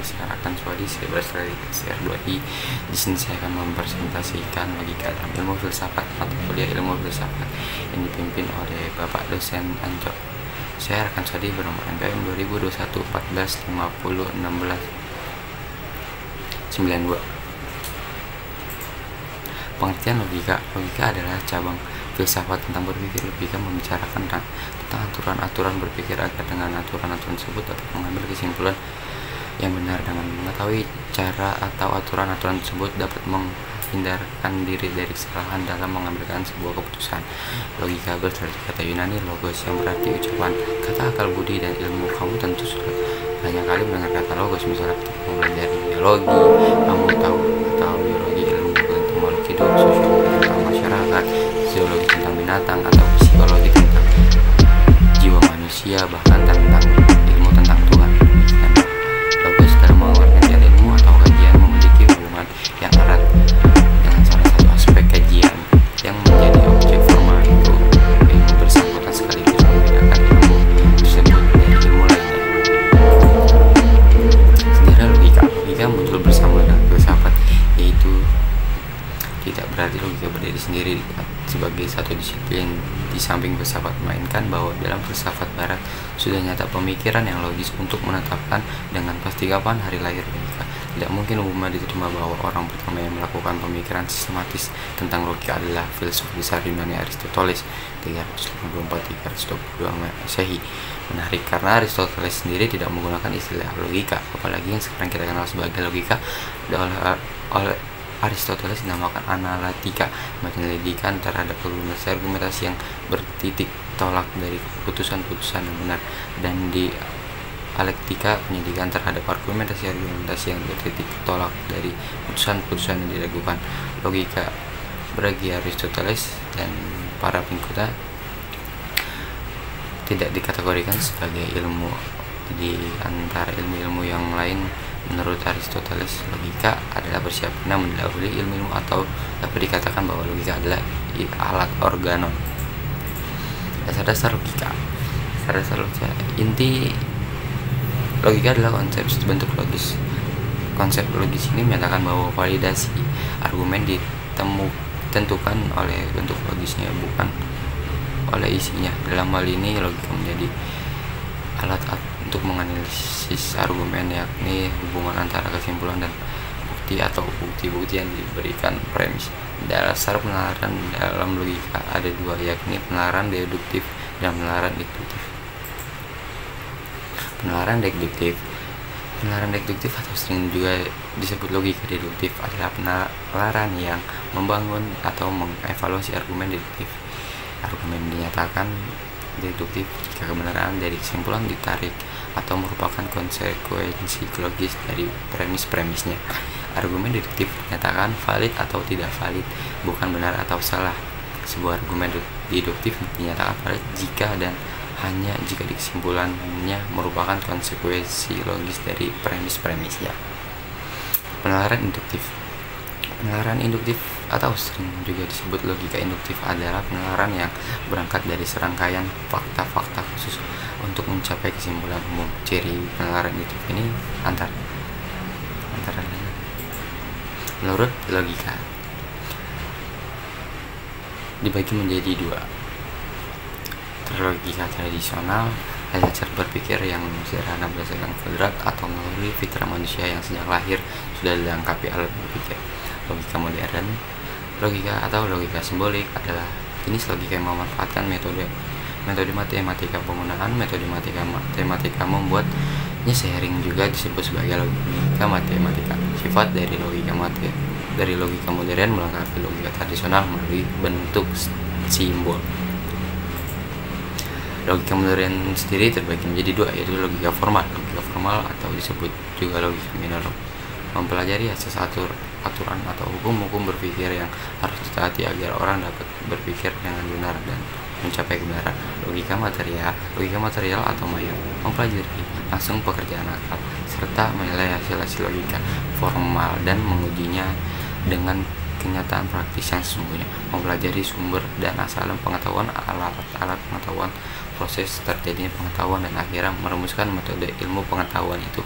Silakan Swadi, saya berasal dari SR2I. Di sini saya akan mempresentasikan logika dalam ilmu filsafat atau kuliah ilmu filsafat yang dipimpin oleh Bapak dosen Anco. Saya rekan Swadi bernomor NPM 2021 14 50 16 92. Pengertian logika. Logika adalah cabang filsafat tentang berpikir. Logika membicarakan tentang aturan-aturan berpikir agar dengan aturan-aturan tersebut dapat mengambil kesimpulan yang benar. Dengan mengetahui cara atau aturan-aturan tersebut dapat menghindarkan diri dari kesalahan dalam mengambilkan sebuah keputusan. Logika berasal dari kata Yunani logos yang berarti ucapan. Kata akal budi dan ilmu. Kamu tentu sudah banyak kali mendengar kata logos, misalnya ketika mempelajari biologi, kamu tahu atau biologi ilmu tentang makhluk hidup, sosiologi tentang masyarakat, zoologi tentang binatang, atau psikologi tentang jiwa manusia, bahkan tentang ilmu tentang Tuhan. Logos dalam mengeluarkan ilmu atau kajian memiliki hubungan yang erat dengan salah satu aspek kajian yang menjadi objek formal, itu ilmu bersangkutan, sekaligus membedakan ilmu tersebut dari ilmu lainnya. Sejarah logika muncul bersama dengan filsafat, yaitu tidak berarti logika berdiri sendiri sebagai satu disiplin di samping filsafat, melainkan bahwa dalam filsafat barat sudah nyata pemikiran yang logis untuk menetapkan dengan pasti kapan hari lahir logika. Tidak mungkin umumnya diterima bahwa orang pertama yang melakukan pemikiran sistematis tentang logika adalah filsuf besar Yunani Aristoteles 384-322 Masehi. Menarik karena Aristoteles sendiri tidak menggunakan istilah logika, apalagi yang sekarang kita kenal sebagai logika oleh Aristoteles dinamakan analitika, penyelidikan terhadap argumentasi yang bertitik tolak dari keputusan-keputusan yang benar, dan dialektika, penyelidikan terhadap argumentasi yang bertitik tolak dari keputusan-keputusan yang diragukan. Logika bagi Aristoteles dan para pengikutnya tidak dikategorikan sebagai ilmu di antara ilmu-ilmu yang lain. Menurut Aristoteles, logika adalah persiapan mendahului ilmu-ilmu, atau dapat dikatakan bahwa logika adalah alat organon. Dasar-dasar logika. Inti logika adalah konsep bentuk logis. Konsep logis ini menyatakan bahwa validasi argumen ditentukan oleh bentuk logisnya, bukan oleh isinya. Dalam hal ini logika menjadi alat untuk menganalisis argumen, yakni hubungan antara kesimpulan dan bukti atau bukti-bukti yang diberikan premis. Dasar penalaran dalam logika ada dua, yakni penalaran deduktif dan penalaran induktif. Penalaran deduktif atau sering juga disebut logika deduktif adalah penalaran yang membangun atau mengevaluasi argumen deduktif. Argumen dinyatakan deduktif jika kebenaran dari kesimpulan ditarik atau merupakan konsekuensi logis dari premis-premisnya. Argumen deduktif dinyatakan valid atau tidak valid, bukan benar atau salah. Sebuah argumen deduktif dinyatakan valid jika dan hanya jika kesimpulannya merupakan konsekuensi logis dari premis-premisnya. Penalaran induktif atau sering juga disebut logika induktif adalah penalaran yang berangkat dari serangkaian fakta-fakta khusus untuk mencapai kesimpulan umum. Ciri penalaran induktif ini antara lain menurut logika dibagi menjadi dua. Logika tradisional adalah cara berpikir yang sederhana berdasarkan kodrat atau naluri fitrah manusia yang sejak lahir sudah dilengkapi alat berpikir. Logika modern, logika atau logika simbolik adalah jenis logika yang memanfaatkan metode matematika. Penggunaan metode matematika membuatnya seiring juga disebut sebagai logika matematika. Sifat dari logika modern melengkapi logika tradisional melalui bentuk simbol. Logika modern sendiri terbagi menjadi dua, yaitu logika formal. Logika formal atau disebut juga logika minor mempelajari asas aturan atau hukum-hukum berpikir yang harus ditaati agar orang dapat berpikir dengan benar dan mencapai kebenaran. Logika material atau maya mempelajari langsung pekerjaan akal serta menilai hasil-hasil logika formal dan mengujinya dengan kenyataan praktis yang sesungguhnya. Mempelajari sumber dan asal pengetahuan, alat-alat pengetahuan, proses terjadinya pengetahuan, dan akhirnya merumuskan metode ilmu pengetahuan itu.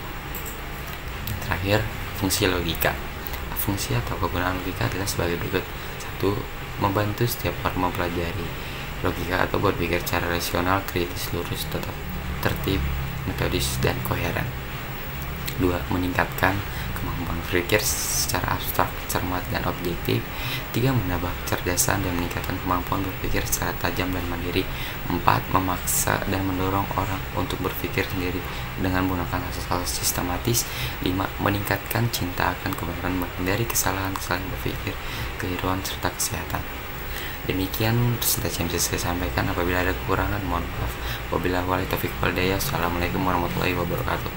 terakhir, fungsi logika. Fungsi atau kegunaan logika adalah sebagai berikut. 1. Membantu setiap orang mempelajari logika atau berpikir secara rasional, kritis, lurus, tetap tertib, metodis, dan koheren. 2. Meningkatkan kemampuan berpikir secara abstrak, cermat, dan objektif. 3. Menambah kecerdasan dan meningkatkan kemampuan berpikir secara tajam dan mandiri. 4. Memaksa dan mendorong orang untuk berpikir sendiri dengan menggunakan hal-hal sistematis. 5. Meningkatkan cinta akan kebenaran, menghindari kesalahan-kesalahan berpikir, keliruan, serta kesehatan. Demikian presentasi yang bisa saya sampaikan. Apabila ada kekurangan, mohon maaf. Wabillahi taufiq wal hidayah. Assalamualaikum warahmatullahi wabarakatuh.